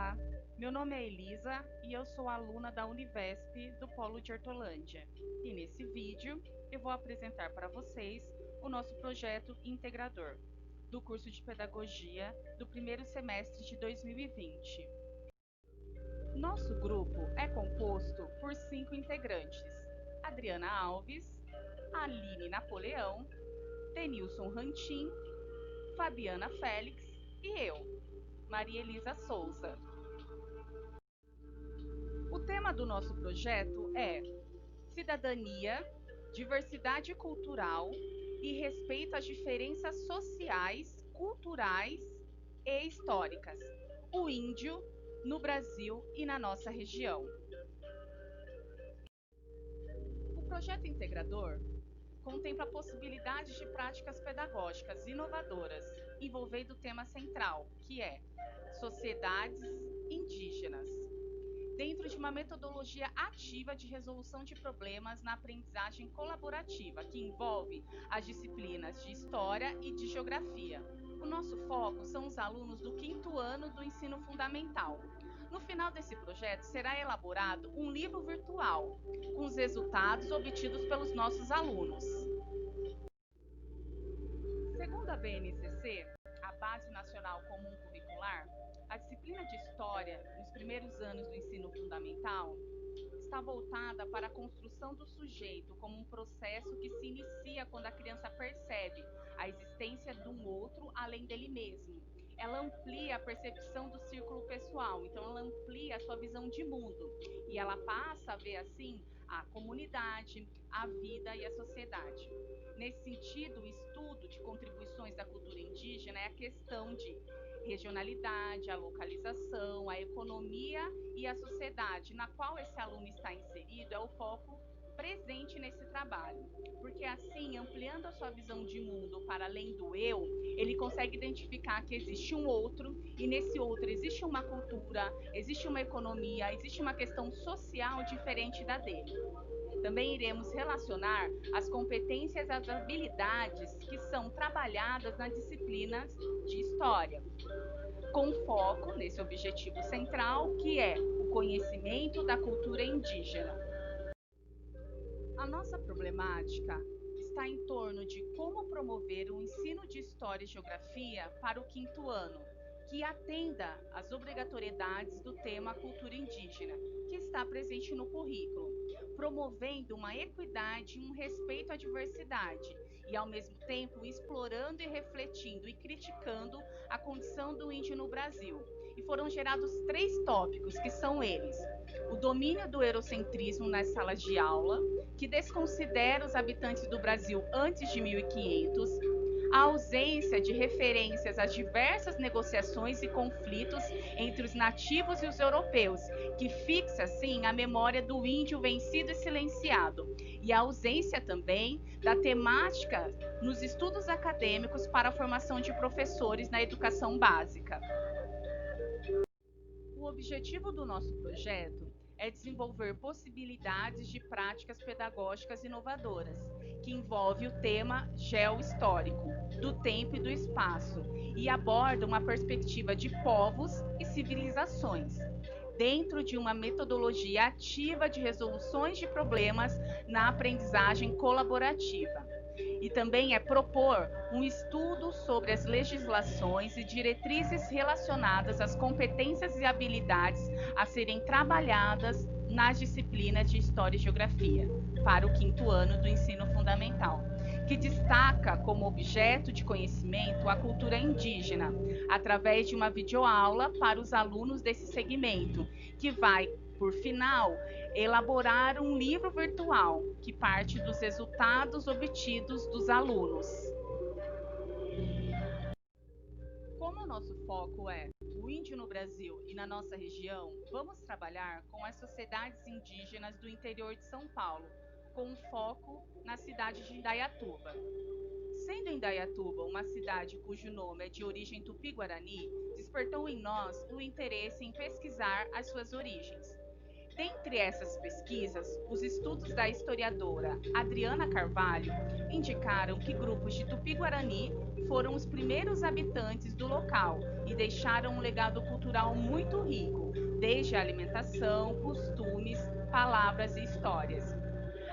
Olá, meu nome é Elisa e eu sou aluna da Univesp do Polo de Hortolândia. E nesse vídeo eu vou apresentar para vocês o nosso projeto integrador do curso de Pedagogia do primeiro semestre de 2020. Nosso grupo é composto por 5 integrantes: Adriana Alves, Aline Napoleão, Denilson Rantin, Fabiana Félix e eu, Maria Elisa Souza. O tema do nosso projeto é Cidadania, Diversidade Cultural e Respeito às Diferenças Sociais, Culturais e Históricas, o índio no Brasil e na nossa região. O projeto integrador contempla possibilidades de práticas pedagógicas inovadoras, envolvendo o tema central, que é sociedades indígenas, dentro de uma metodologia ativa de resolução de problemas na aprendizagem colaborativa, que envolve as disciplinas de História e de Geografia. O nosso foco são os alunos do 5º ano do ensino fundamental. No final desse projeto, será elaborado um livro virtual, com os resultados obtidos pelos nossos alunos. Segundo a BNCC, a Base Nacional Comum Curricular, a disciplina de História, nos primeiros anos do ensino fundamental, está voltada para a construção do sujeito como um processo que se inicia quando a criança percebe a existência de um outro além dele mesmo. Ela amplia a percepção do círculo pessoal, então ela amplia a sua visão de mundo e ela passa a ver assim a comunidade, a vida e a sociedade. Nesse sentido, o estudo de contribuições da cultura indígena é a questão de regionalidade, a localização, a economia e a sociedade na qual esse aluno está inserido é o foco presente nesse trabalho, porque assim, ampliando a sua visão de mundo para além do eu, ele consegue identificar que existe um outro e nesse outro existe uma cultura, existe uma economia, existe uma questão social diferente da dele. Também iremos relacionar as competências e as habilidades que são trabalhadas nas disciplinas de História, com foco nesse objetivo central, que é o conhecimento da cultura indígena. A nossa problemática está em torno de como promover o ensino de História e Geografia para o 5º ano, que atenda às obrigatoriedades do tema cultura indígena, que está presente no currículo, promovendo uma equidade e um respeito à diversidade, e ao mesmo tempo explorando e refletindo e criticando a condição do índio no Brasil. E foram gerados 3 tópicos, que são eles: o domínio do eurocentrismo nas salas de aula, que desconsidera os habitantes do Brasil antes de 1500, a ausência de referências às diversas negociações e conflitos entre os nativos e os europeus, que fixa, assim, a memória do índio vencido e silenciado, e a ausência também da temática nos estudos acadêmicos para a formação de professores na educação básica. O objetivo do nosso projeto é desenvolver possibilidades de práticas pedagógicas inovadoras, que envolve o tema geohistórico, do tempo e do espaço, e aborda uma perspectiva de povos e civilizações, dentro de uma metodologia ativa de resoluções de problemas na aprendizagem colaborativa. E também é propor um estudo sobre as legislações e diretrizes relacionadas às competências e habilidades a serem trabalhadas nas disciplinas de História e Geografia para o 5º ano do ensino fundamental, que destaca como objeto de conhecimento a cultura indígena, através de uma videoaula para os alunos desse segmento, que vai, por final, elaborar um livro virtual que parte dos resultados obtidos dos alunos. Como o nosso foco é o índio no Brasil e na nossa região, vamos trabalhar com as sociedades indígenas do interior de São Paulo, com foco na cidade de Indaiatuba. Sendo Indaiatuba uma cidade cujo nome é de origem tupi-guarani, despertou em nós o interesse em pesquisar as suas origens. Dentre essas pesquisas, os estudos da historiadora Adriana Carvalho indicaram que grupos de Tupi-Guarani foram os primeiros habitantes do local e deixaram um legado cultural muito rico, desde a alimentação, costumes, palavras e histórias.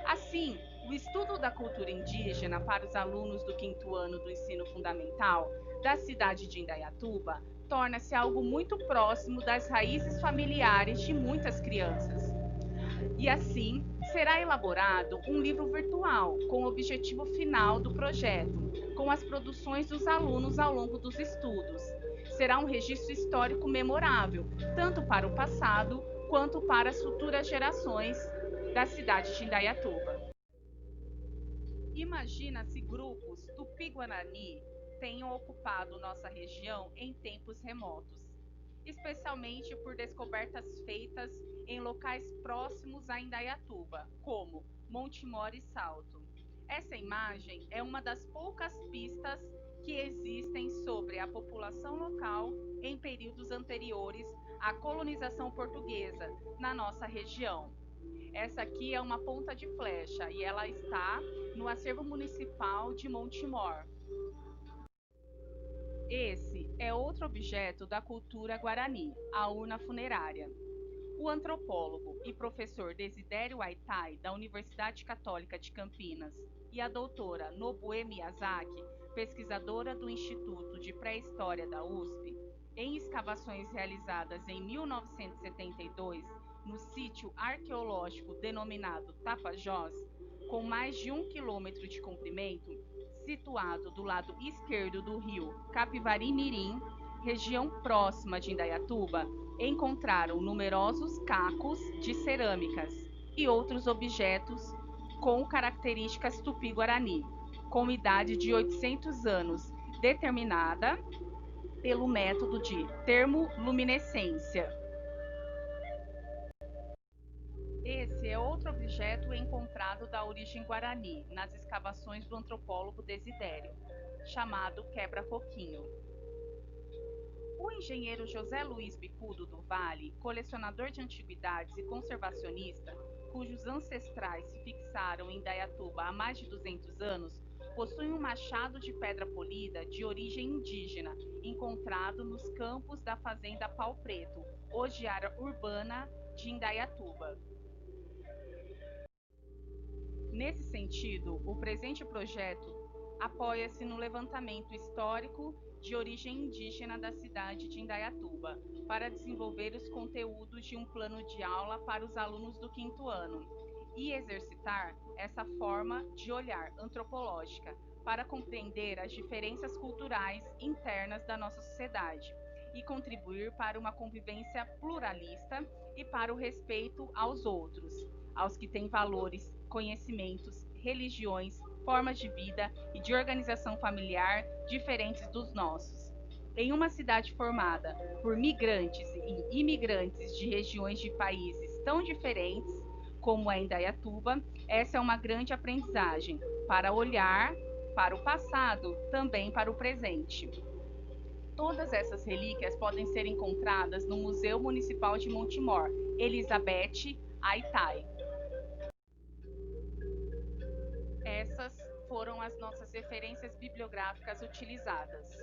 Assim, o estudo da cultura indígena para os alunos do quinto ano do ensino fundamental da cidade de Indaiatuba torna-se algo muito próximo das raízes familiares de muitas crianças. E assim, será elaborado um livro virtual com o objetivo final do projeto, com as produções dos alunos ao longo dos estudos. Será um registro histórico memorável, tanto para o passado quanto para as futuras gerações da cidade de Indaiatuba. Imagina se grupos Tupi-Guarani tenham ocupado nossa região em tempos remotos, especialmente por descobertas feitas em locais próximos a Indaiatuba, como Montemor e Salto. Essa imagem é uma das poucas pistas que existem sobre a população local em períodos anteriores à colonização portuguesa na nossa região. Essa aqui é uma ponta de flecha e ela está no acervo municipal de Montemor. Esse é outro objeto da cultura guarani, a urna funerária. O antropólogo e professor Desidério Aitai, da Universidade Católica de Campinas, e a doutora Nobue Miyazaki, pesquisadora do Instituto de Pré-História da USP, em escavações realizadas em 1972 no sítio arqueológico denominado Tapajós, com mais de 1 quilômetro de comprimento, situado do lado esquerdo do rio Capivari-Mirim, região próxima de Indaiatuba, encontraram numerosos cacos de cerâmicas e outros objetos com características tupi-guarani, com idade de 800 anos, determinada pelo método de termoluminescência. Esse é outro objeto encontrado da origem guarani nas escavações do antropólogo Desidério, chamado quebra-coquinho. O engenheiro José Luiz Bicudo do Vale, colecionador de antiguidades e conservacionista, cujos ancestrais se fixaram em Indaiatuba há mais de 200 anos, possui um machado de pedra polida de origem indígena, encontrado nos campos da fazenda Pau Preto, hoje área urbana de Indaiatuba. Nesse sentido, o presente projeto apoia-se no levantamento histórico de origem indígena da cidade de Indaiatuba, para desenvolver os conteúdos de um plano de aula para os alunos do quinto ano e exercitar essa forma de olhar antropológica para compreender as diferenças culturais internas da nossa sociedade e contribuir para uma convivência pluralista e para o respeito aos outros, aos que têm valores, conhecimentos, religiões, formas de vida e de organização familiar diferentes dos nossos. Em uma cidade formada por migrantes e imigrantes de regiões de países tão diferentes como é Indaiatuba, essa é uma grande aprendizagem para olhar para o passado, também para o presente. Todas essas relíquias podem ser encontradas no Museu Municipal de Montemor, Elizabeth Aitai. Essas foram as nossas referências bibliográficas utilizadas.